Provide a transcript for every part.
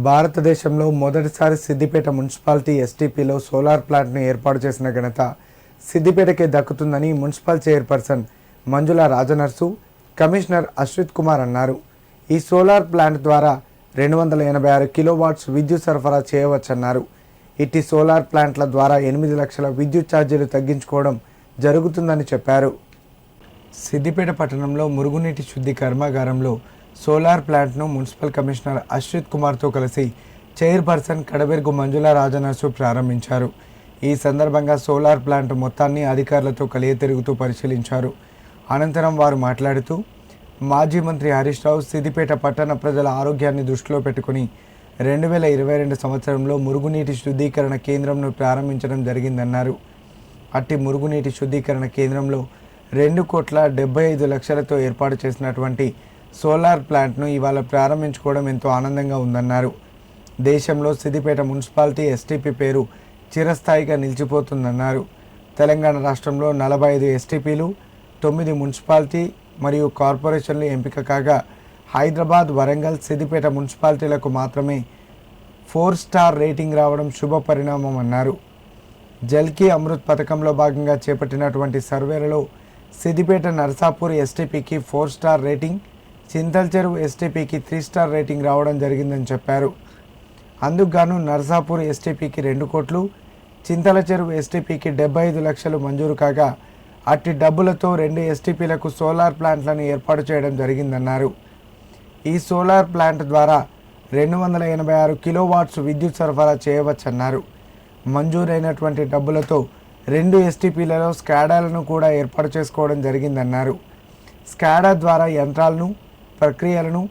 భారతదేశంలో మొదటిసారి Siddipet municipality ఎస్టీపీలో solar ప్లాంట్ను ఏర్పాటు చేసిన ఘనత సిద్దిపేటకే దక్కుతుందని మున్సిపల్ చైర్పర్సన్ మంజుల రాజనర్సు, కమిషనర్ అశ్విత్ కుమార్ అన్నారు. ఈ సోలార్ ప్లాంట్ ద్వారా 286 కిలోవాట్స్ విద్యుత్ సరఫరా చేయవచ్చన్నారు. ఇట్టి సోలార్ ప్లాంట్ల ద్వారా 8 లక్షల విద్యుత్ ఛార్జీలు తగ్గించుకోవడం జరుగుతుందని చెప్పారు. సిద్దిపేట పట్టణంలో మురుగునీటి శుద్ధి కర్మాగారంలో సోలార్ ప్లాంట్ను మున్సిపల్ కమిషనర్ అశ్విత్ కుమార్తో కలిసి చైర్పర్సన్ కడబెర్గు మంజుల రాజనర్సు ప్రారంభించారు. ఈ సందర్భంగా సోలార్ ప్లాంట్ మొత్తాన్ని అధికారులతో కలియతిరుగుతూ పరిశీలించారు. అనంతరం వారు మాట్లాడుతూ మాజీ మంత్రి హరీష్ రావు సిద్దిపేట పట్టణ ప్రజల ఆరోగ్యాన్ని దృష్టిలో పెట్టుకుని 2022 సంవత్సరంలో మురుగునీటి శుద్ధీకరణ కేంద్రంను ప్రారంభించడం జరిగిందన్నారు. అట్టి మురుగునీటి శుద్ధీకరణ కేంద్రంలో 2,75,00,000తో ఏర్పాటు చేసినటువంటి సోలార్ ప్లాంట్ను ఇవాళ ప్రారంభించుకోవడం ఎంతో ఆనందంగా ఉందన్నారు. దేశంలో సిద్దిపేట మున్సిపాలిటీ ఎస్టీపీ పేరు చిరస్థాయిగా నిలిచిపోతుందన్నారు. తెలంగాణ రాష్ట్రంలో 45 ఎస్టీపీలు, 9 మున్సిపాలిటీ మరియు కార్పొరేషన్లు ఎంపిక కాగా హైదరాబాద్, వరంగల్, సిద్దిపేట మున్సిపాలిటీలకు మాత్రమే 4 స్టార్ రేటింగ్ రావడం శుభ పరిణామం అన్నారు. జల్ కీ అమృత్ పథకంలో భాగంగా చేపట్టినటువంటి సర్వేలలో సిద్దిపేట నర్సాపూర్ ఎస్టీపీకి 4 స్టార్ రేటింగ్, చింతల్ చెరువు ఎస్టీపీకి 3 స్టార్ రేటింగ్ రావడం జరిగిందని చెప్పారు. అందుకు గాను నర్సాపూర్ ఎస్టీపీకి 2 కోట్లు, చింతల చెరువు ఎస్టీపీకి 75 లక్షలు మంజూరు కాగా అట్టి డబ్బులతో 2 ఎస్టీపీలకు సోలార్ ప్లాంట్లను ఏర్పాటు చేయడం జరిగిందన్నారు. ఈ సోలార్ ప్లాంట్ ద్వారా 286 కిలోవాట్స్ విద్యుత్ సరఫరా చేయవచ్చన్నారు. మంజూరైనటువంటి డబ్బులతో 2 ఎస్టీపీలలో స్కాడాలను కూడా ఏర్పాటు చేసుకోవడం జరిగిందన్నారు. స్కాడా ద్వారా యంత్రాలను, ప్రక్రియలను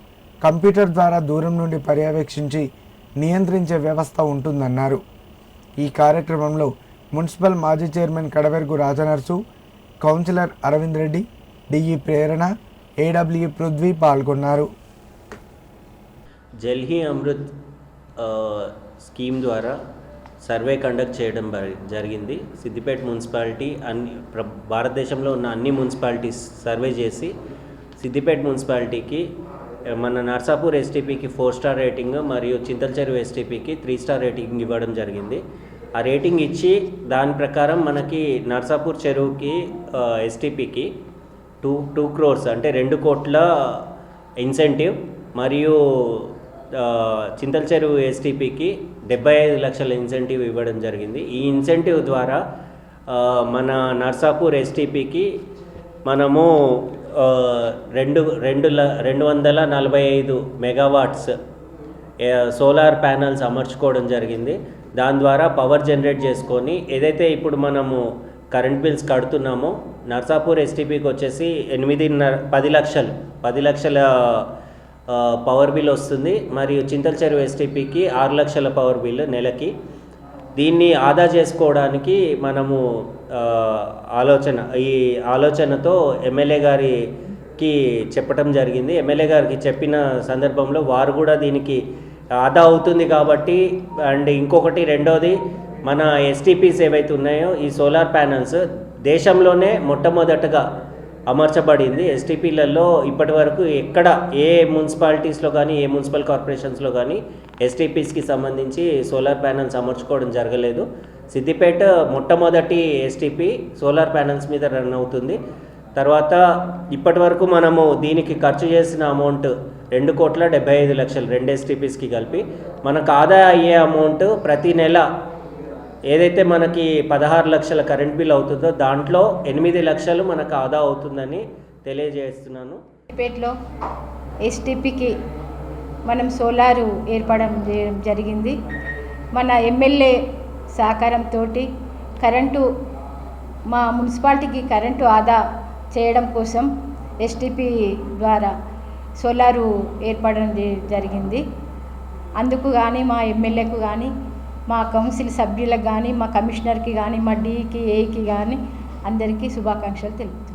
కంప్యూటర్ ద్వారా దూరం నుండి పర్యవేక్షించి నియంత్రించే వ్యవస్థ ఉంటుందన్నారు. ఈ కార్యక్రమంలో మున్సిపల్ మాజీ chairman Kadavergu Rajanarsu, councillor Aravind Reddy, DE Prerana, AW Prithvi పాల్గొన్నారు. జల్ కీ అమృత్ స్కీమ్ ద్వారా సర్వే కండక్ట్ చేయడం జరిగింది. సిద్దిపేట మున్సిపాలిటీ భారతదేశంలో ఉన్న అన్ని మున్సిపాలిటీస్ సర్వే చేసి సిద్దిపేట మున్సిపాలిటీకి మన నర్సాపూర్ ఎస్టీపీకి 4 స్టార్ రేటింగ్ మరియు చింతల చెరువు ఎస్టీపీకి 3 స్టార్ రేటింగ్ ఇవ్వడం జరిగింది. ఆ రేటింగ్ ఇచ్చి దాని ప్రకారం మనకి నర్సాపూర్ చెరువుకి ఎస్టీపీకి 2 crores అంటే 2 కోట్ల ఇన్సెంటివ్ మరియు చింతల చెరువు ఎస్టీపీకి 75 లక్షల ఇన్సెంటివ్ ఇవ్వడం జరిగింది. ఈ ఇన్సెంటివ్ ద్వారా మన నర్సాపూర్ ఎస్టీపీకి మనము 245 మెగావాట్స్ సోలార్ ప్యానల్స్ అమర్చుకోవడం జరిగింది. దాని ద్వారా పవర్ జనరేట్ చేసుకొని ఏదైతే ఇప్పుడు మనము కరెంట్ బిల్స్ కడుతున్నామో నర్సాపూర్ ఎస్టీపీకి వచ్చేసి 10 లక్షల పవర్ బిల్ వస్తుంది. మరియు చింతల చెరువు ఎస్టీపీకి 6 లక్షల పవర్ బిల్ నెలకి. దీన్ని ఆదా చేసుకోవడానికి మనము ఈ ఆలోచనతో ఎమ్మెల్యే గారికి చెప్పడం జరిగింది. ఎమ్మెల్యే గారికి చెప్పిన సందర్భంలో వారు కూడా దీనికి ఆదా అవుతుంది కాబట్టి అండ్ ఇంకొకటి రెండోది మన ఎస్టీపీస్ ఏవైతే ఉన్నాయో ఈ సోలార్ ప్యానల్స్ దేశంలోనే మొట్టమొదటగా అమర్చబడింది. ఎస్టీపీలలో ఇప్పటి వరకు ఎక్కడ ఏ మున్సిపాలిటీస్లో కానీ ఏ మున్సిపల్ కార్పొరేషన్స్లో కానీ ఎస్టీపీస్కి సంబంధించి సోలార్ ప్యానల్స్ అమర్చుకోవడం జరగలేదు. సిద్దిపేట మొట్టమొదటి ఎస్టీపీ సోలార్ ప్యానల్స్ మీద రన్ అవుతుంది. తర్వాత ఇప్పటి వరకు మనము దీనికి ఖర్చు చేసిన అమౌంట్ 2,75,00,000 2 ఎస్టీపీస్కి కలిపి. మనకు ఆదా అయ్యే అమౌంట్ ప్రతి నెల ఏదైతే మనకి 16 లక్షల కరెంట్ బిల్ అవుతుందో దాంట్లో 8 లక్షలు మనకు ఆదా అవుతుందని తెలియజేస్తున్నాను. సిద్దిపేటలో ఎస్టీపీకి మనం సోలారు ఏర్పడడం జరిగింది. మన ఎమ్మెల్యే సహకారంతో కరెంటు మా మున్సిపాలిటీకి కరెంటు ఆదా చేయడం కోసం ఎస్టీపీ ద్వారా సోలారు ఏర్పడడం జరిగింది. అందుకు కానీ మా ఎమ్మెల్యేకు కానీ మా కౌన్సిల్ సభ్యులకు కానీ మా కమిషనర్కి కానీ మా డీకి ఏకి కానీ అందరికీ శుభాకాంక్షలు తెలుపుతాను.